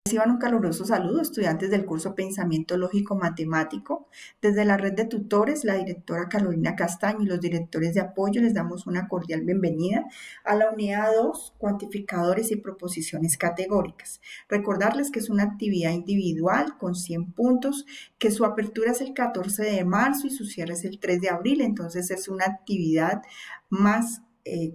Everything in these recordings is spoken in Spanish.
Reciban un caluroso saludo, estudiantes del curso Pensamiento Lógico Matemático. Desde la red de tutores, la directora Carolina Castaño y los directores de apoyo les damos una cordial bienvenida a la unidad 2, cuantificadores y proposiciones categóricas. Recordarles que es una actividad individual con 100 puntos, que su apertura es el 14 de marzo y su cierre es el 3 de abril, entonces es una actividad más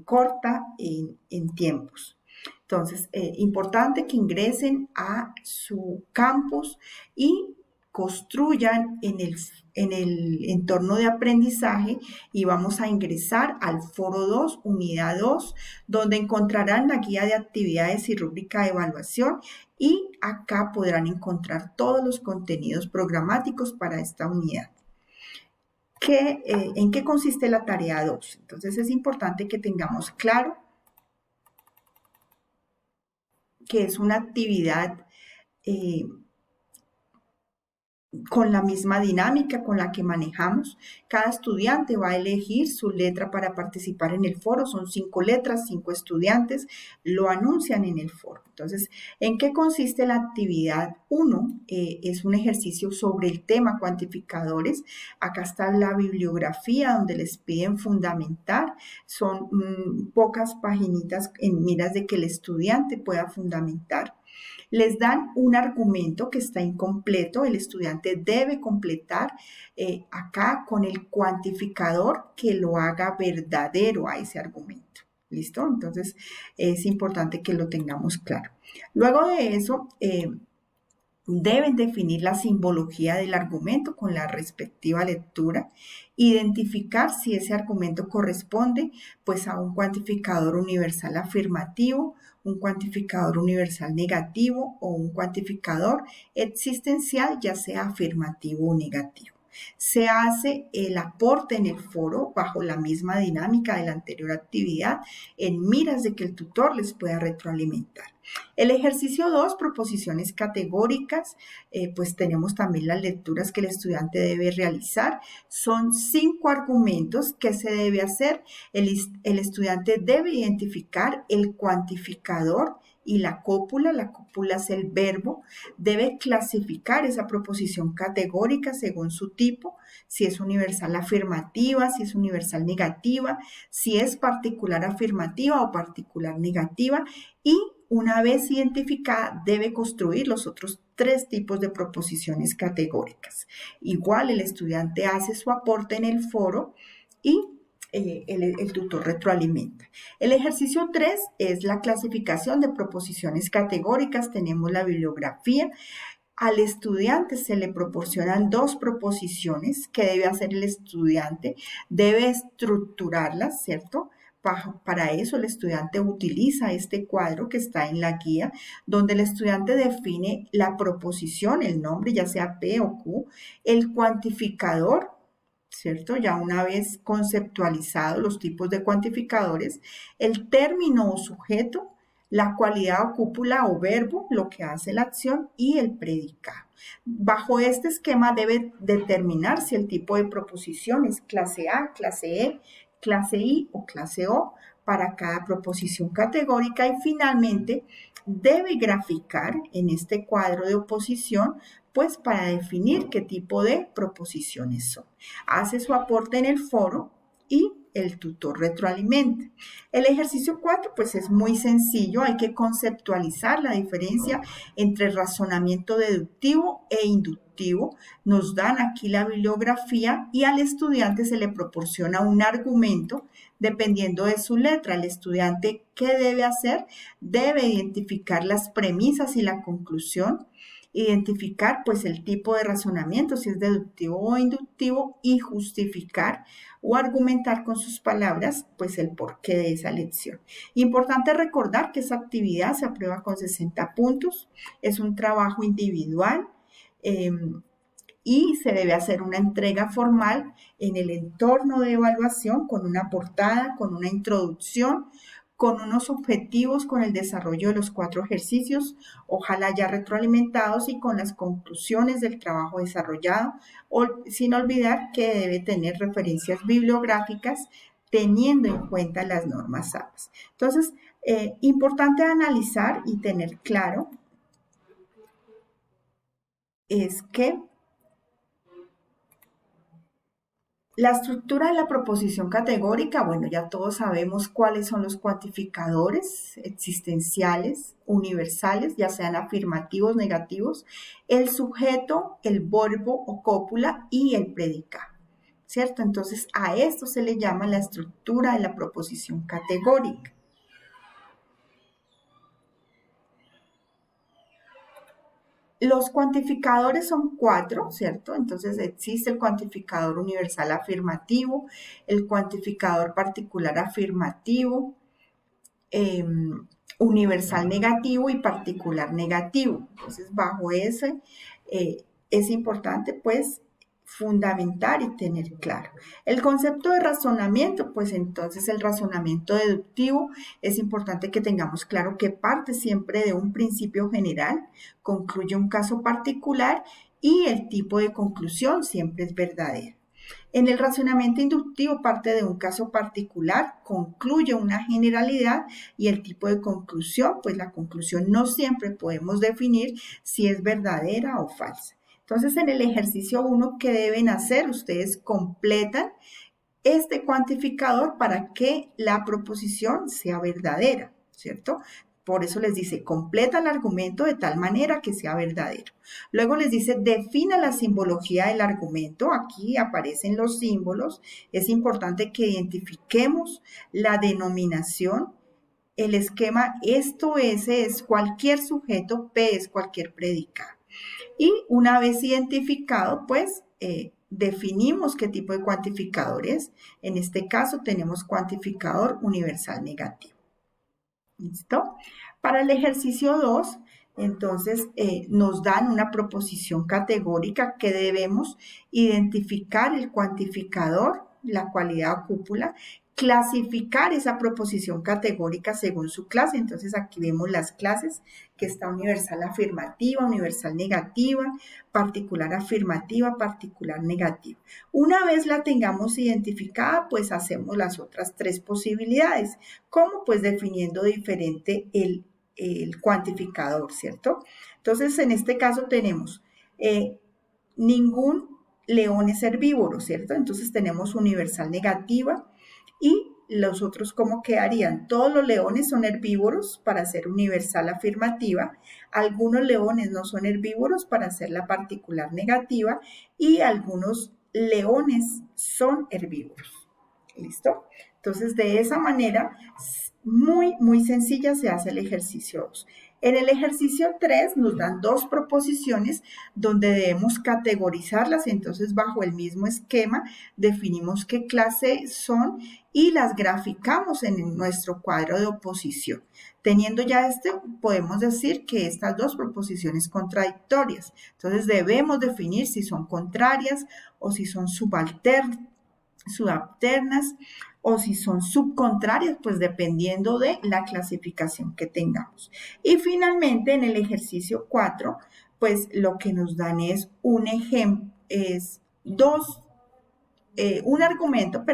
corta en tiempos. Entonces, importante que ingresen a su campus y construyan en el entorno de aprendizaje y vamos a ingresar al foro 2, unidad 2, donde encontrarán la guía de actividades y rúbrica de evaluación y acá podrán encontrar todos los contenidos programáticos para esta unidad. ¿En qué consiste la tarea 2? Entonces, es importante que tengamos claro que es una actividad con la misma dinámica con la que manejamos. Cada estudiante va a elegir su letra para participar en el foro. Son 5 letras, 5 estudiantes lo anuncian en el foro. Entonces, ¿en qué consiste la actividad 1? Es un ejercicio sobre el tema cuantificadores. Acá está la bibliografía donde les piden fundamentar. Son pocas paginitas en miras de que el estudiante pueda fundamentar. Les dan un argumento que está incompleto, el estudiante debe completar acá con el cuantificador que lo haga verdadero a ese argumento. ¿Listo? Entonces es importante que lo tengamos claro. Luego de eso, deben definir la simbología del argumento con la respectiva lectura, identificar si ese argumento corresponde pues a un cuantificador universal afirmativo, un cuantificador universal negativo o un cuantificador existencial, ya sea afirmativo o negativo. Se hace el aporte en el foro bajo la misma dinámica de la anterior actividad en miras de que el tutor les pueda retroalimentar. El ejercicio 2, proposiciones categóricas, pues tenemos también las lecturas que el estudiante debe realizar. Son 5 argumentos que se debe hacer. El estudiante debe identificar el cuantificador y la cópula es el verbo, debe clasificar esa proposición categórica según su tipo, si es universal afirmativa, si es universal negativa, si es particular afirmativa o particular negativa, y una vez identificada debe construir los otros 3 tipos de proposiciones categóricas. Igual el estudiante hace su aporte en el foro y el tutor retroalimenta. El ejercicio 3 es la clasificación de proposiciones categóricas. Tenemos la bibliografía. Al estudiante se le proporcionan 2 proposiciones que debe hacer el estudiante. Debe estructurarlas, ¿cierto? Para eso el estudiante utiliza este cuadro que está en la guía, donde el estudiante define la proposición, el nombre, ya sea P o Q, el cuantificador, ¿cierto? Ya una vez conceptualizados los tipos de cuantificadores, el término o sujeto, la cualidad o cúpula o verbo, lo que hace la acción y el predicado. Bajo este esquema debe determinar si el tipo de proposición es clase A, clase E, clase I o clase O para cada proposición categórica y finalmente debe graficar en este cuadro de oposición pues para definir qué tipo de proposiciones son. Hace su aporte en el foro y el tutor retroalimenta. El ejercicio 4 pues es muy sencillo, hay que conceptualizar la diferencia entre razonamiento deductivo e inductivo. Nos dan aquí la bibliografía y al estudiante se le proporciona un argumento dependiendo de su letra. El estudiante, ¿qué debe hacer? Debe identificar las premisas y la conclusión, identificar pues el tipo de razonamiento, si es deductivo o inductivo, y justificar o argumentar con sus palabras pues el porqué de esa lección. Importante recordar que esa actividad se aprueba con 60 puntos, es un trabajo individual y se debe hacer una entrega formal en el entorno de evaluación con una portada, con una introducción, con unos objetivos, con el desarrollo de los 4 ejercicios, ojalá ya retroalimentados y con las conclusiones del trabajo desarrollado, sin olvidar que debe tener referencias bibliográficas teniendo en cuenta las normas APAS. Entonces, importante analizar y tener claro es que la estructura de la proposición categórica, bueno, ya todos sabemos cuáles son los cuantificadores existenciales, universales, ya sean afirmativos, negativos, el sujeto, el verbo o cópula y el predicado, ¿cierto? Entonces, a esto se le llama la estructura de la proposición categórica. Los cuantificadores son 4, ¿cierto? Entonces existe el cuantificador universal afirmativo, el cuantificador particular afirmativo, universal negativo y particular negativo. Entonces, bajo ese es importante, pues, fundamentar y tener claro. El concepto de razonamiento, pues entonces el razonamiento deductivo es importante que tengamos claro que parte siempre de un principio general, concluye un caso particular y el tipo de conclusión siempre es verdadero. En el razonamiento inductivo parte de un caso particular, concluye una generalidad y el tipo de conclusión, pues la conclusión no siempre podemos definir si es verdadera o falsa. Entonces, en el ejercicio 1, ¿qué deben hacer? Ustedes completan este cuantificador para que la proposición sea verdadera, ¿cierto? Por eso les dice, completa el argumento de tal manera que sea verdadero. Luego les dice, defina la simbología del argumento. Aquí aparecen los símbolos. Es importante que identifiquemos la denominación. El esquema, esto es cualquier sujeto, P es cualquier predicado. Y una vez identificado, pues definimos qué tipo de cuantificador es. En este caso tenemos cuantificador universal negativo. ¿Listo? Para el ejercicio 2, entonces nos dan una proposición categórica que debemos identificar el cuantificador, la cualidad o cúpula, clasificar esa proposición categórica según su clase. Entonces aquí vemos las clases que está universal afirmativa, universal negativa, particular afirmativa, particular negativa. Una vez la tengamos identificada, pues hacemos las otras 3 posibilidades. ¿Cómo? Pues definiendo diferente el cuantificador, ¿cierto? Entonces, en este caso tenemos ningún león es herbívoro, ¿cierto? Entonces tenemos universal negativa y los otros, ¿cómo quedarían? Todos los leones son herbívoros para ser universal afirmativa, algunos leones no son herbívoros para ser la particular negativa y algunos leones son herbívoros. ¿Listo? Entonces, de esa manera, muy sencilla se hace el ejercicio 2. En el ejercicio 3 nos dan 2 proposiciones donde debemos categorizarlas, entonces bajo el mismo esquema definimos qué clase son y las graficamos en nuestro cuadro de oposición. Teniendo ya podemos decir que estas 2 proposiciones contradictorias, entonces debemos definir si son contrarias o si son subalternas o si son subcontrarias, pues dependiendo de la clasificación que tengamos. Y finalmente en el ejercicio 4, pues lo que nos dan es un ejemplo, un argumento,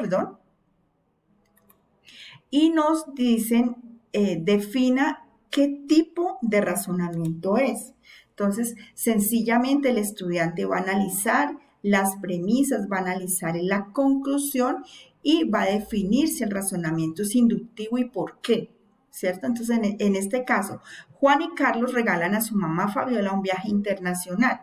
y nos dicen, defina qué tipo de razonamiento es. Entonces, sencillamente el estudiante va a analizar las premisas, va a analizar la conclusión y va a definir si el razonamiento es inductivo y por qué, ¿cierto? Entonces, en este caso, Juan y Carlos regalan a su mamá Fabiola un viaje internacional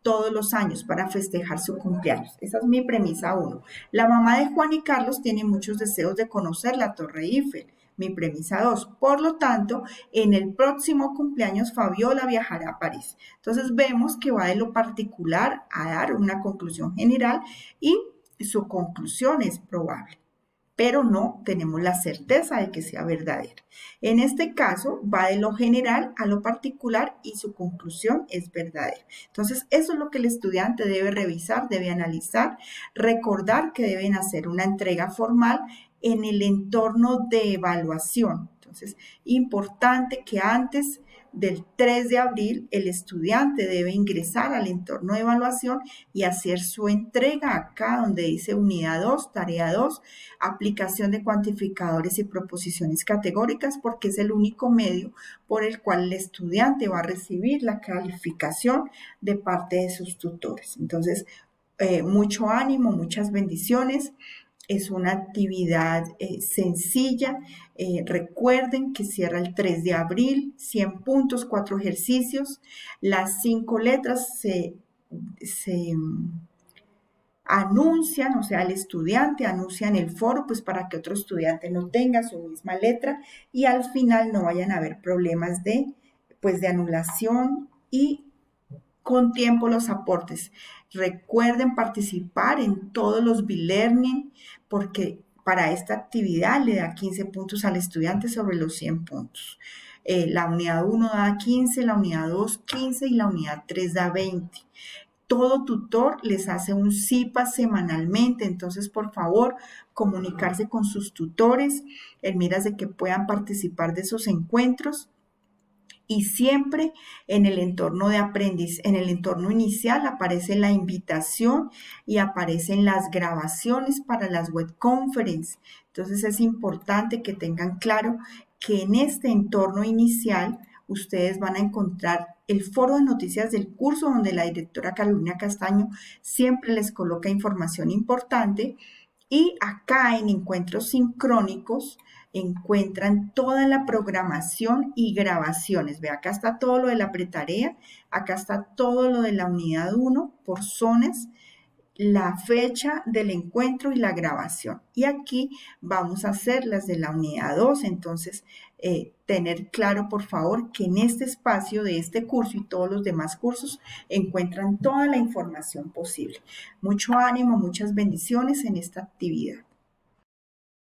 todos los años para festejar su cumpleaños. Esa es mi premisa 1. La mamá de Juan y Carlos tiene muchos deseos de conocer la Torre Eiffel. Mi premisa 2. Por lo tanto, en el próximo cumpleaños Fabiola viajará a París. Entonces vemos que va de lo particular a dar una conclusión general y su conclusión es probable, pero no tenemos la certeza de que sea verdadera. En este caso, va de lo general a lo particular y su conclusión es verdadera. Entonces, eso es lo que el estudiante debe revisar, debe analizar, recordar que deben hacer una entrega formal en el entorno de evaluación. Entonces, importante que antes del 3 de abril, el estudiante debe ingresar al entorno de evaluación y hacer su entrega acá donde dice unidad 2, tarea 2, aplicación de cuantificadores y proposiciones categóricas, porque es el único medio por el cual el estudiante va a recibir la calificación de parte de sus tutores. Entonces, mucho ánimo, muchas bendiciones. Es una actividad sencilla. Recuerden que cierra el 3 de abril, 100 puntos, 4 ejercicios. Las 5 letras se anuncian, o sea, el estudiante anuncia en el foro, pues para que otro estudiante no tenga su misma letra y al final no vayan a haber problemas de anulación y con tiempo los aportes. Recuerden participar en todos los B-Learning porque para esta actividad le da 15 puntos al estudiante sobre los 100 puntos. La unidad 1 da 15, la unidad 2 15 y la unidad 3 da 20. Todo tutor les hace un CIPA semanalmente, entonces por favor comunicarse con sus tutores en miras de que puedan participar de esos encuentros. Y siempre en el entorno de aprendiz, en el entorno inicial aparece la invitación y aparecen las grabaciones para las web conference. Entonces es importante que tengan claro que en este entorno inicial ustedes van a encontrar el foro de noticias del curso donde la directora Carolina Castaño siempre les coloca información importante y acá en encuentros sincrónicos encuentran toda la programación y grabaciones. Ve, acá está todo lo de la pretarea, acá está todo lo de la unidad 1 por zonas, la fecha del encuentro y la grabación. Y aquí vamos a hacer las de la unidad 2. Entonces, tener claro, por favor, que en este espacio de este curso y todos los demás cursos encuentran toda la información posible. Mucho ánimo, muchas bendiciones en esta actividad.